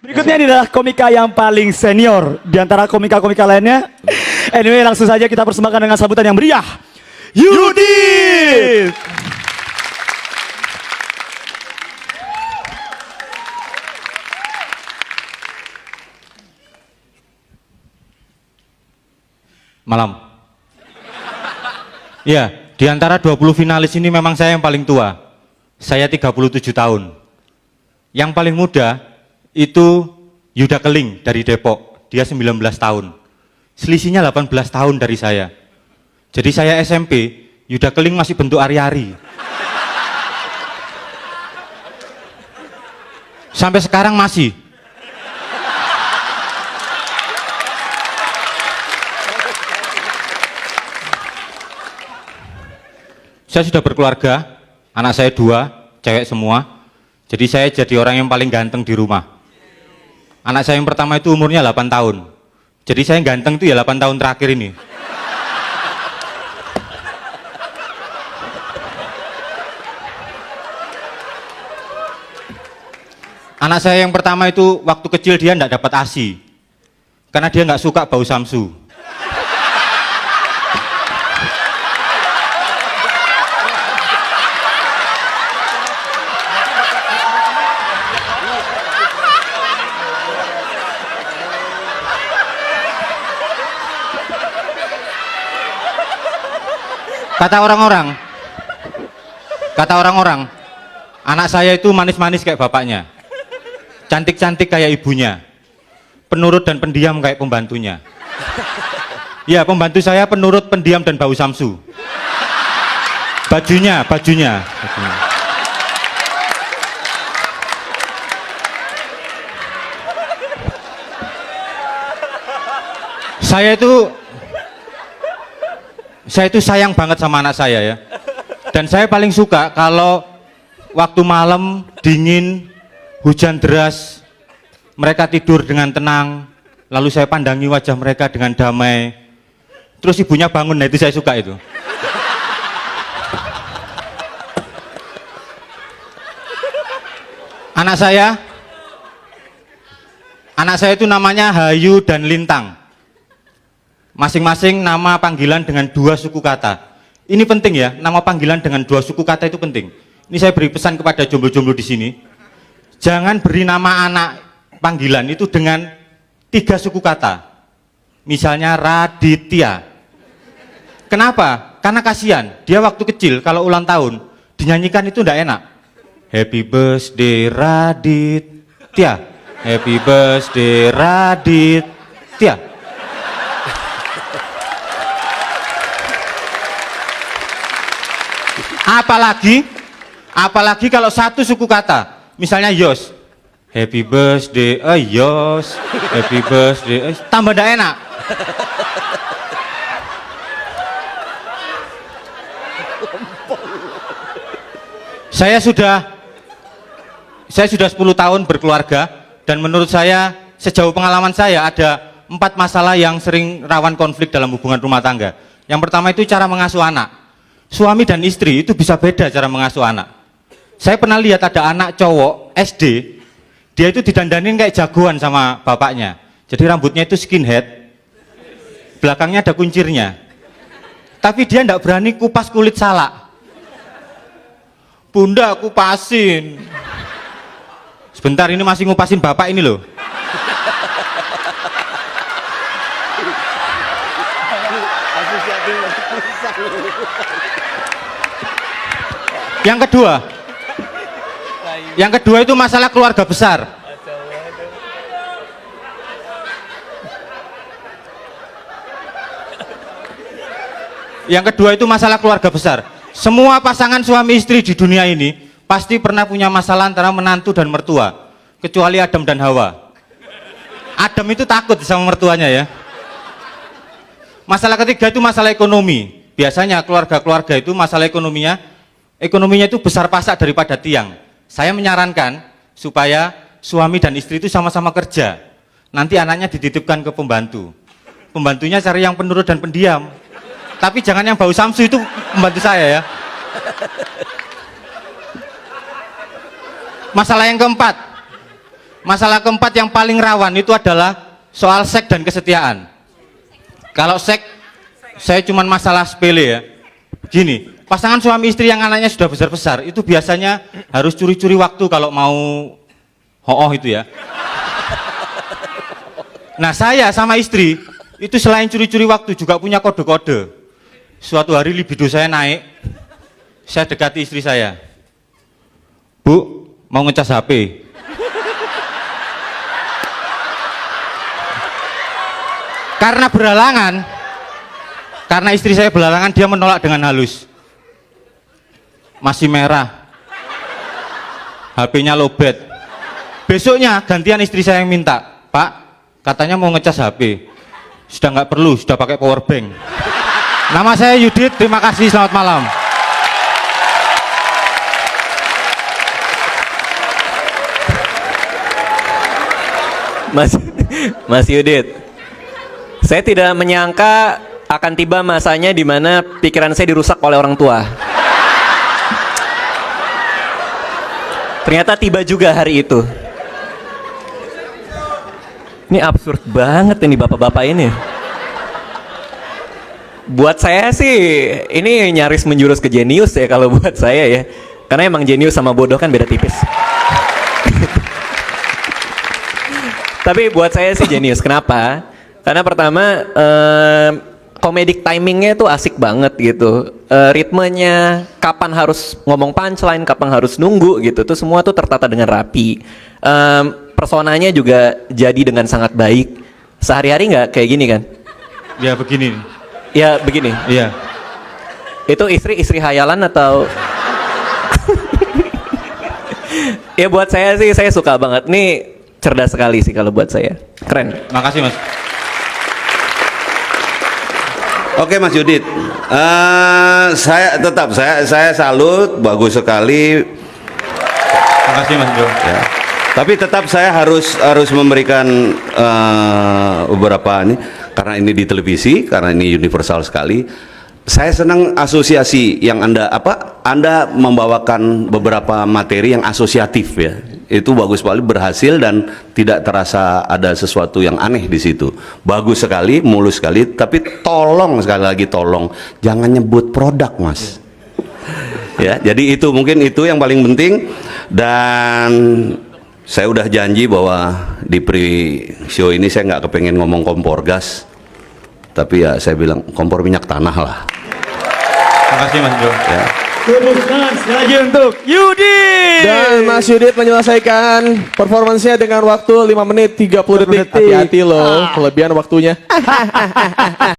Berikutnya ini adalah komika yang paling senior di antara komika-komika lainnya. Anyway, langsung saja kita persembahkan dengan sambutan yang meriah. Yudi! Malam. Ya, di antara 20 finalis ini memang saya yang paling tua. Saya 37 tahun. Yang paling muda itu Yuda Keling dari Depok. Dia 19 tahun. Selisihnya 18 tahun dari saya. Jadi saya SMP, Yuda Keling masih bentuk ari-ari. Sampai sekarang masih. Saya sudah berkeluarga, anak saya 2, cewek semua. Jadi saya jadi orang yang paling ganteng di rumah. Anak saya yang pertama itu umurnya 8 tahun. Jadi saya yang ganteng itu ya 8 tahun terakhir ini. Anak saya yang pertama itu waktu kecil dia tidak dapat ASI. Karena dia nggak suka bau samsu. Kata orang-orang, anak saya itu manis-manis kayak bapaknya, cantik-cantik kayak ibunya, penurut dan pendiam kayak pembantunya. Ya, pembantu saya penurut, pendiam dan bau samsu. Bajunya. Saya itu sayang banget sama anak saya ya. Dan saya paling suka kalau waktu malam dingin, hujan deras, mereka tidur dengan tenang, lalu saya pandangi wajah mereka dengan damai. Terus ibunya bangun, nah itu saya suka itu. Anak saya itu namanya Hayu dan Lintang. Masing-masing nama panggilan dengan 2 suku kata. Ini penting ya, nama panggilan dengan 2 suku kata itu penting. Ini saya beri pesan kepada jomblo-jomblo di sini. Jangan beri nama anak panggilan itu dengan 3 suku kata. Misalnya Raditya. Kenapa? Karena kasihan, dia waktu kecil kalau ulang tahun dinyanyikan itu tidak enak. Happy birthday Raditya. Happy birthday Raditya. Apalagi kalau 1 suku kata, misalnya Yos, happy birthday, Yos, happy birthday, tambah tidak enak. Saya sudah 10 tahun berkeluarga dan menurut saya sejauh pengalaman saya ada 4 masalah yang sering rawan konflik dalam hubungan rumah tangga. Yang pertama itu cara mengasuh anak. Suami dan istri itu bisa beda cara mengasuh anak. Saya pernah lihat ada anak cowok SD, dia itu didandanin kayak jagoan sama bapaknya. Jadi rambutnya itu skinhead, belakangnya ada kuncirnya. Tapi dia tidak berani kupas kulit salak. Bunda, kupasin. Sebentar, ini masih ngupasin bapak ini loh. Yang kedua itu masalah keluarga besar. Semua pasangan suami istri di dunia ini pasti pernah punya masalah antara menantu dan mertua, kecuali Adam dan Hawa. Adam itu takut sama mertuanya ya. Masalah ketiga itu masalah ekonomi. Biasanya keluarga-keluarga itu masalah ekonominya itu besar pasak daripada tiang. Saya menyarankan supaya suami dan istri itu sama-sama kerja. Nanti anaknya dititipkan ke pembantu. Pembantunya cari yang penurut dan pendiam. Tapi jangan yang bau samsu, itu pembantu saya ya. Masalah yang keempat, Masalah keempat yang paling rawan itu adalah soal seks dan kesetiaan. Kalau seks, saya cuman masalah sepele ya. Gini, pasangan suami istri yang anaknya sudah besar-besar, itu biasanya harus curi-curi waktu kalau mau ho'oh itu ya. Nah saya sama istri, itu selain curi-curi waktu juga punya kode-kode. Suatu hari libido saya naik, saya dekati istri saya. Bu, mau ngecas HP. Karena berhalangan, karena istri saya berhalangan, dia menolak dengan halus. Masih merah, HP-nya lowbat. Besoknya gantian istri saya yang minta, Pak, katanya mau ngecas HP. Sudah nggak perlu, sudah pakai power bank. Nama saya Yudit, terima kasih, selamat malam. Mas Yudit, saya tidak menyangka akan tiba masanya di mana pikiran saya dirusak oleh orang tua. Ternyata tiba juga hari itu. Ini absurd banget ini bapak-bapak ini. Buat saya sih ini nyaris menjurus ke jenius ya kalau buat saya ya. Karena emang jenius sama bodoh kan beda tipis. Tapi buat saya sih jenius. Kenapa? Karena pertama comedic timingnya tuh asik banget gitu. Ritmenya, kapan harus ngomong punchline, kapan harus nunggu gitu. Tuh semua tuh tertata dengan rapi. Personanya juga jadi dengan sangat baik. Sehari-hari nggak kayak gini kan? Ya begini. Ya begini. Iya. Itu istri hayalan atau? Ya buat saya sih saya suka banget. Nih cerdas sekali sih kalau buat saya. Keren. Makasih Mas. Oke Mas Yudit, saya salut, bagus sekali. Makasih Mas Jo. Ya. Tapi tetap saya harus memberikan beberapa ini karena ini di televisi, karena ini universal sekali. Saya senang asosiasi yang Anda membawakan beberapa materi yang asosiatif ya. Itu bagus sekali, berhasil dan tidak terasa ada sesuatu yang aneh di situ. Bagus sekali, mulus sekali, tapi tolong sekali lagi tolong jangan nyebut produk, Mas. Ya, jadi itu mungkin itu yang paling penting. Dan saya udah janji bahwa di pre-show ini saya nggak kepengen ngomong kompor gas, tapi ya saya bilang kompor minyak tanah lah. Makasih Mas Jo. Ya. Tepuk tangan sekali lagi untuk Yudit. Dan Mas Yudit menyelesaikan performansnya dengan waktu 5 menit 30 detik. Hati-hati loh, kelebihan waktunya.